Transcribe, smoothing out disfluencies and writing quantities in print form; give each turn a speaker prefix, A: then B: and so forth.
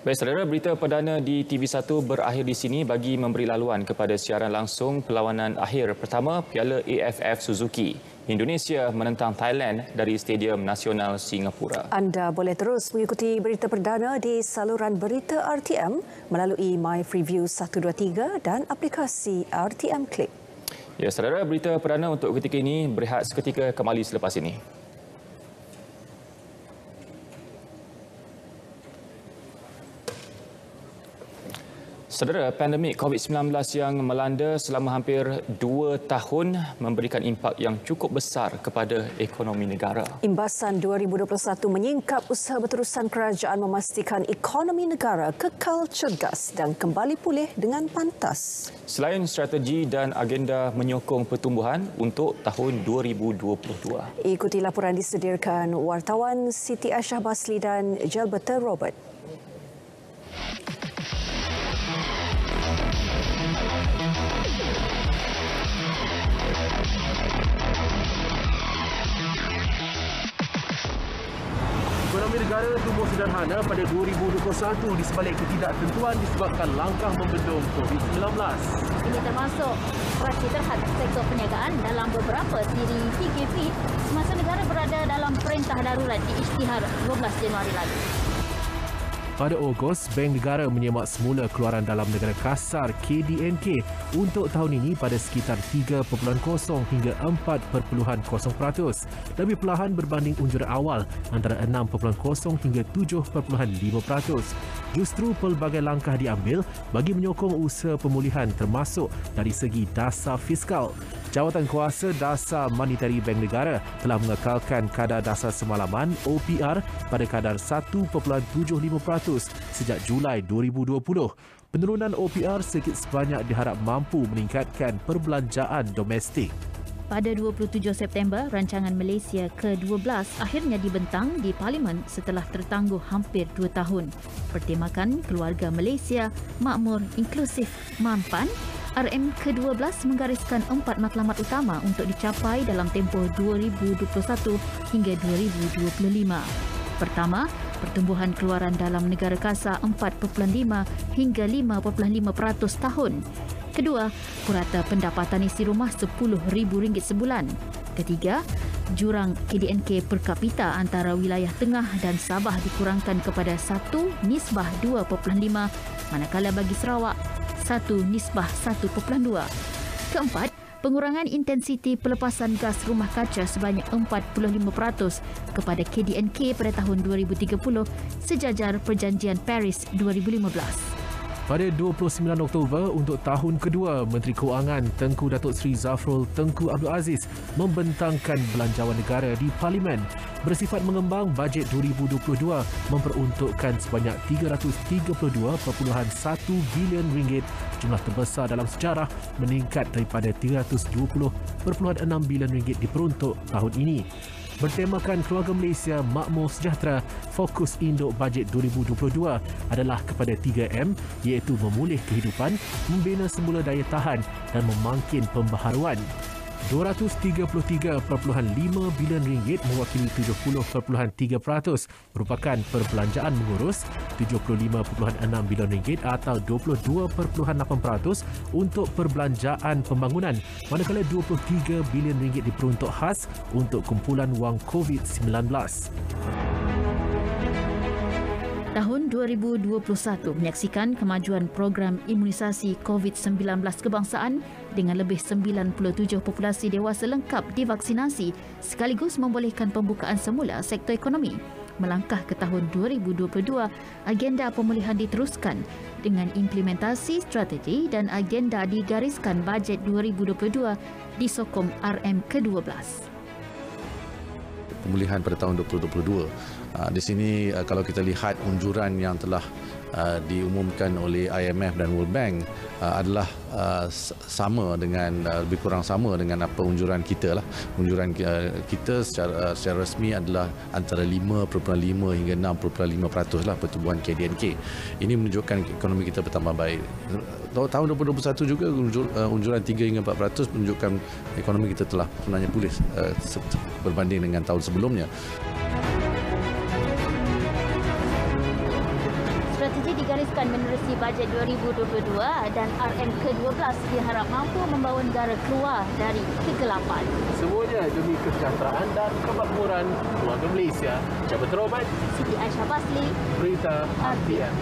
A: Baik, saudara, berita perdana di TV1 berakhir di sini bagi memberi laluan kepada siaran langsung perlawanan akhir pertama Piala AFF Suzuki. Indonesia menentang Thailand dari Stadium Nasional Singapura.
B: Anda boleh terus mengikuti berita perdana di saluran berita RTM melalui My Freeview 123 dan aplikasi RTM Click.
A: Ya, saudara, berita perdana untuk ketika ini berehat seketika, kembali selepas ini. Saudara, pandemik COVID-19 yang melanda selama hampir 2 tahun memberikan impak yang cukup besar kepada ekonomi negara.
B: Imbasan 2021 menyingkap usaha berterusan kerajaan memastikan ekonomi negara kekal cergas dan kembali pulih dengan pantas.
A: Selain strategi dan agenda menyokong pertumbuhan untuk tahun 2022.
B: Ikuti laporan disediakan wartawan Siti Aisyah Basli dan Jalberta Robert.
C: Ekonomi negara tumbuh sederhana pada 2021 di sebalik ketidaktentuan disebabkan langkah membendung COVID-19.
D: Ini termasuk operasi terhadap sektor perniagaan dalam beberapa siri PKP semasa negara berada dalam perintah darurat di Isytihar 12 Januari lalu.
C: Pada Ogos, Bank Negara menyemak semula keluaran dalam negara kasar KDNK untuk tahun ini pada sekitar 3.0 hingga 4.0%. Lebih perlahan berbanding unjuran awal antara 6.0 hingga 7.5%. Justru pelbagai langkah diambil bagi menyokong usaha pemulihan termasuk dari segi dasar fiskal. Jawatan Kuasa Dasar Monetary Bank Negara telah mengekalkan kadar dasar semalaman OPR pada kadar 1.75% sejak Julai 2020. Penurunan OPR sedikit sebanyak diharap mampu meningkatkan perbelanjaan domestik.
D: Pada 27 September, rancangan Malaysia ke-12 akhirnya dibentang di Parlimen setelah tertangguh hampir 2 tahun. Bertemakan Keluarga Malaysia Makmur Inklusif Mampan, RM ke-12 menggariskan 4 matlamat utama untuk dicapai dalam tempoh 2021 hingga 2025. Pertama, pertumbuhan keluaran dalam negara kasar 4.5 hingga 5.5% tahun. Kedua, purata pendapatan isi rumah RM10,000 sebulan. Ketiga, jurang KDNK per kapita antara wilayah tengah dan Sabah dikurangkan kepada 1:2.5, manakala bagi Sarawak 1:1.2. Keempat, pengurangan intensiti pelepasan gas rumah kaca sebanyak 45% kepada KDNK pada tahun 2030 sejajar Perjanjian Paris 2015.
C: Pada 29 Oktober untuk tahun kedua, Menteri Kewangan Tengku Datuk Seri Zafrul Tengku Abdul Aziz membentangkan belanjawan negara di Parlimen. Bersifat mengembang, bajet 2022 memperuntukkan sebanyak RM332.1 bilion, jumlah terbesar dalam sejarah, meningkat daripada RM320.6 bilion diperuntuk tahun ini. Bertemakan Keluarga Malaysia Makmur Sejahtera, fokus induk bajet 2022 adalah kepada 3M, iaitu memulih kehidupan, membina semula daya tahan dan memangkin pembaharuan. RM233.5 bilion mewakili 70.3%, merupakan perbelanjaan mengurus RM75.6 bilion atau 22.8% untuk perbelanjaan pembangunan, manakala RM23 bilion diperuntuk khas untuk kumpulan wang COVID-19.
D: Tahun 2021 menyaksikan kemajuan program imunisasi COVID-19 kebangsaan dengan lebih 97 populasi dewasa lengkap divaksinasi sekaligus membolehkan pembukaan semula sektor ekonomi. Melangkah ke tahun 2022, agenda pemulihan diteruskan dengan implementasi strategi dan agenda digariskan bajet 2022 disokong RM ke-12.
E: Pemulihan pada tahun 2022. Di sini kalau kita lihat unjuran yang telah diumumkan oleh IMF dan World Bank adalah sama dengan lebih kurang sama dengan apa unjuran kita lah. Unjuran kita secara resmi adalah antara 5.5 hingga 6.5% lah pertumbuhan KDNK. Ini menunjukkan ekonomi kita bertambah baik. Tahun 2021 juga unjuran 3 hingga 4% menunjukkan ekonomi kita telah sebenarnya pulih berbanding dengan tahun sebelumnya.
D: strategi digariskan menerusi bajet 2022 dan RM ke-12 diharap mampu membawa negara keluar dari kegelapan.
F: Semuanya demi kesejahteraan dan kemakmuran keluarga Malaysia. Jabatan Terhormat
D: Siti Aisyah Basli,
F: Berita RTM.